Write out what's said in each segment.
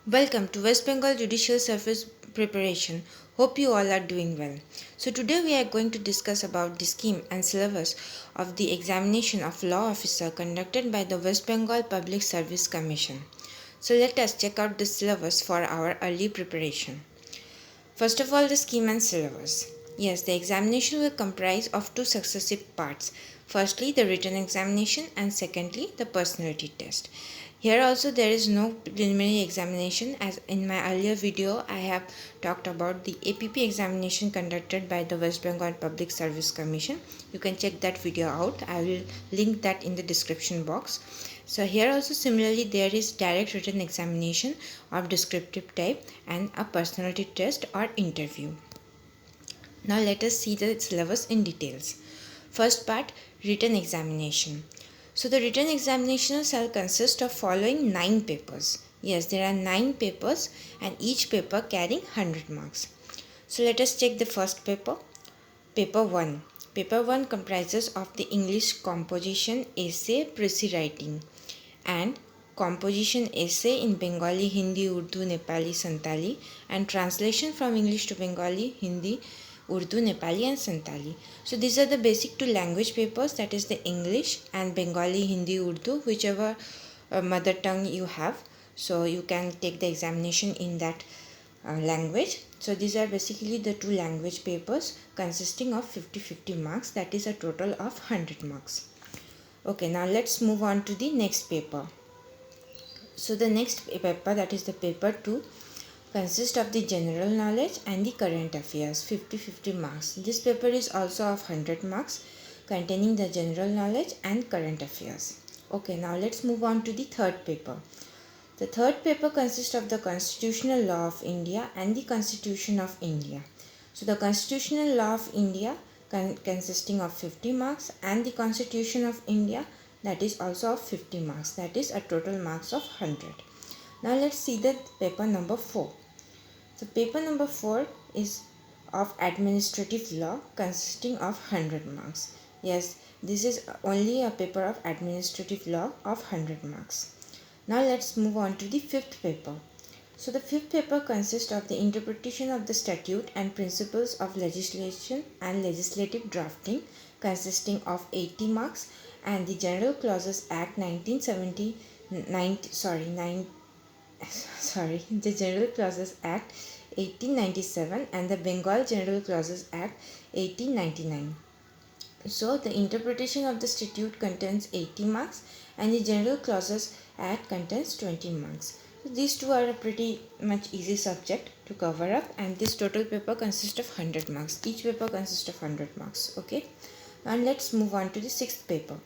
Welcome to West Bengal Judicial Service Preparation. Hope you all are doing well. So today we are going to discuss about the scheme and syllabus of the examination of law officer conducted by the West Bengal Public Service Commission. So let us check out the syllabus for our early preparation. First of all, the scheme and syllabus. Yes, the examination will comprise of two successive parts. Firstly, the written examination and secondly, the personality test. Here also there is no preliminary examination, as in my earlier video I have talked about the APP examination conducted by the West Bengal Public Service Commission. You can check that video out. I will link that in the description box. So here also similarly there is direct written examination of descriptive type and a personality test or interview. Now let us see the syllabus in details. First part, written examination. So the written examination shall consist of following 9 papers. Yes, there are 9 papers and each paper carrying 100 marks. So let us check the first paper. Paper 1. Paper 1 comprises of the English composition, essay, précis writing and composition essay in Bengali, Hindi, Urdu, Nepali, Santali and translation from English to Bengali, Hindi, Urdu, Nepali and Santali. So these are the basic two language papers, that is the English and Bengali, Hindi, Urdu, whichever mother tongue you have. So you can take the examination in that language. So these are basically the two language papers consisting of 50-50 marks, that is a total of 100 marks. Okay, now let's move on to the next paper. So the next paper, that is the paper 2, consists of the general knowledge and the current affairs, 50-50 marks. This paper is also of 100 marks containing the general knowledge and current affairs. Okay, now let's move on to the third paper. The third paper consists of the constitutional law of India and the constitution of India. So the constitutional law of India consisting of 50 marks and the constitution of India, that is also of 50 marks, that is a total marks of 100. Now let's see the paper number 4. So paper number 4 is of administrative law consisting of 100 marks. Yes, this is only a paper of administrative law of 100 marks. Now let's move on to the fifth paper. So the fifth paper consists of the interpretation of the statute and principles of legislation and legislative drafting consisting of 80 marks and the General Clauses Act 1979 the General Clauses Act 1897 and the Bengal General Clauses Act 1899. So the interpretation of the statute contains 80 marks and the General Clauses Act contains 20 marks. So these two are a pretty much easy subject to cover up, and this total paper consists of 100 marks. Each paper consists of 100 marks. Okay. And let's move on to the sixth paper.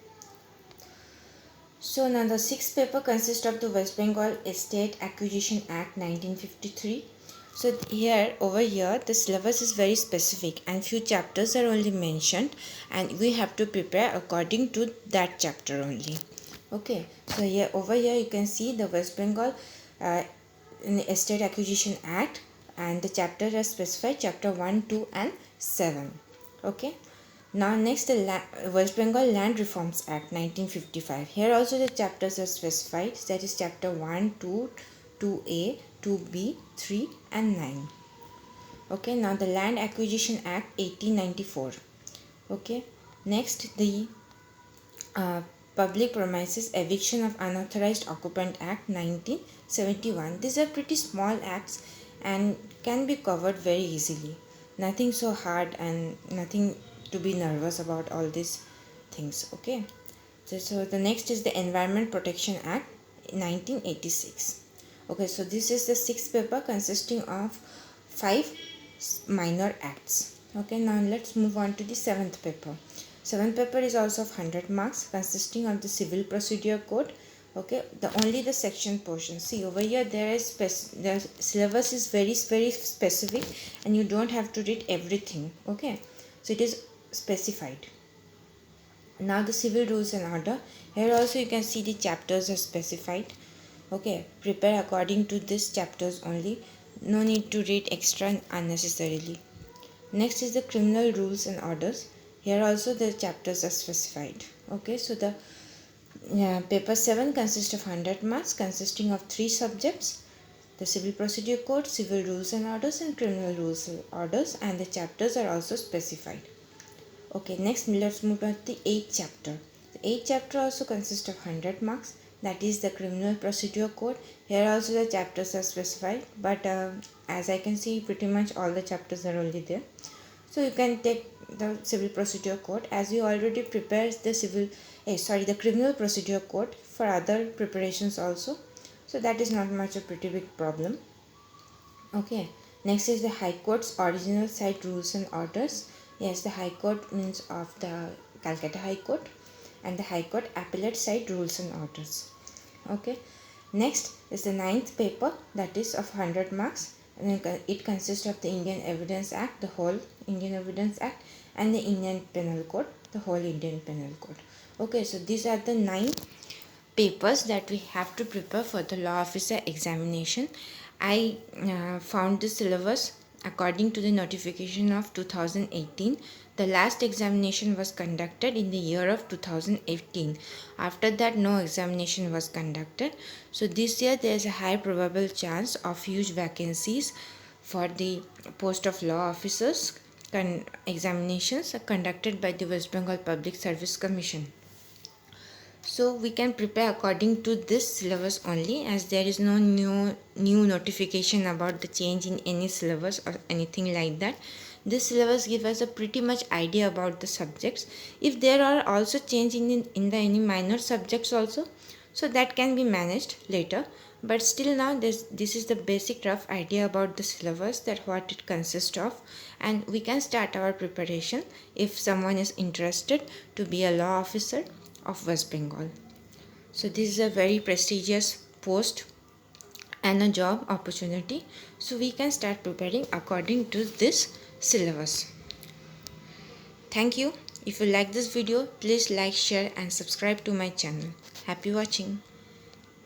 So now the sixth paper consists of the West Bengal Estate Acquisition Act 1953. So over here the syllabus is very specific and few chapters are only mentioned and we have to prepare according to that chapter only. Okay, so over here you can see the West Bengal Estate Acquisition Act and the chapters are specified, chapter 1, 2 and 7. Okay. Now next the West Bengal Land Reforms Act 1955. Here also the chapters are specified, that is chapter 1, 2, 2A, 2B, 3 and 9. Okay, now the Land Acquisition Act 1894. Okay, next the Public Premises Eviction of Unauthorized Occupant Act 1971. These are pretty small acts and can be covered very easily. Nothing so hard and nothing to be nervous about all these things. Okay, so the next is the Environment Protection Act 1986. Okay, so this is the sixth paper consisting of 5 minor acts. Okay, now let's move on to the seventh paper. Seventh paper is also of 100 marks consisting of the Civil Procedure Code. Okay, only the section portion. See over here there is the syllabus is very specific and you don't have to read everything. Okay, so it is specified. Now the Civil Rules and Order. Here also you can see the chapters are specified. Okay, prepare according to these chapters only. No need to read extra unnecessarily. Next is the Criminal Rules and Orders. Here also the chapters are specified. Okay, so the paper 7 consists of 100 marks consisting of 3 subjects. The Civil Procedure Code, Civil Rules and Orders and Criminal Rules and Orders, and the chapters are also specified. Okay, next let's move on to the 8th chapter. The 8th chapter also consists of 100 marks, that is the Criminal Procedure Code. Here also the chapters are specified, but as I can see pretty much all the chapters are already there. So you can take the Civil Procedure Code as you already prepared the Criminal Procedure Code for other preparations also. So that is not much a pretty big problem. Okay, next is the High Court's original site rules and orders. Yes, the High Court means of the Calcutta High Court, and the High Court appellate site rules and orders. Okay, next is the 9th paper, that is of 100 marks, and it consists of the Indian Evidence Act, the whole Indian Evidence Act, and the Indian Penal Code, the whole Indian Penal Code. Okay, so these are the 9 papers that we have to prepare for the law officer examination. I found the syllabus according to the notification of 2018. The last examination was conducted in the year of 2018. After that, no examination was conducted. So this year there is a high probable chance of huge vacancies for the post of law officers. Examinations are conducted by the West Bengal Public Service Commission. So we can prepare according to this syllabus only, as there is no new notification about the change in any syllabus or anything like that. This syllabus gives us a pretty much idea about the subjects. If there are also change in the any minor subjects also, so that can be managed later. But still now this is the basic rough idea about the syllabus, that what it consists of, and we can start our preparation if someone is interested to be a law officer of West Bengal. So this is a very prestigious post and a job opportunity. So we can start preparing according to this syllabus. Thank you. If you like this video, please like, share and subscribe to my channel. Happy watching.